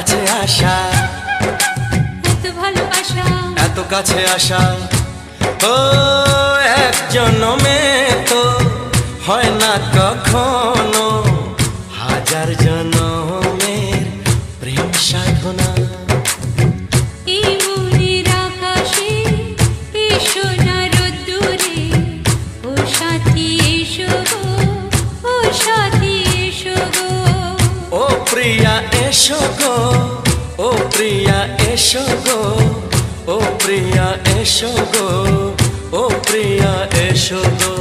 কাছে আসা, এত ভালোবাসা, এত কাছে আসা। ও এক জন্মে তো হয় না কখনো, হাজার জন্মের প্রেম সাধনা। এই মনের আকাশে এই সোনার রোদ্দুরে, ও সাথী এসো গো, ও সাথী এসো গো। ও প্রিয়া এসো গো, ও প্রিয়া এসো গো, ও প্রিয়া এসো গো, ও প্রিয়া এসো গো।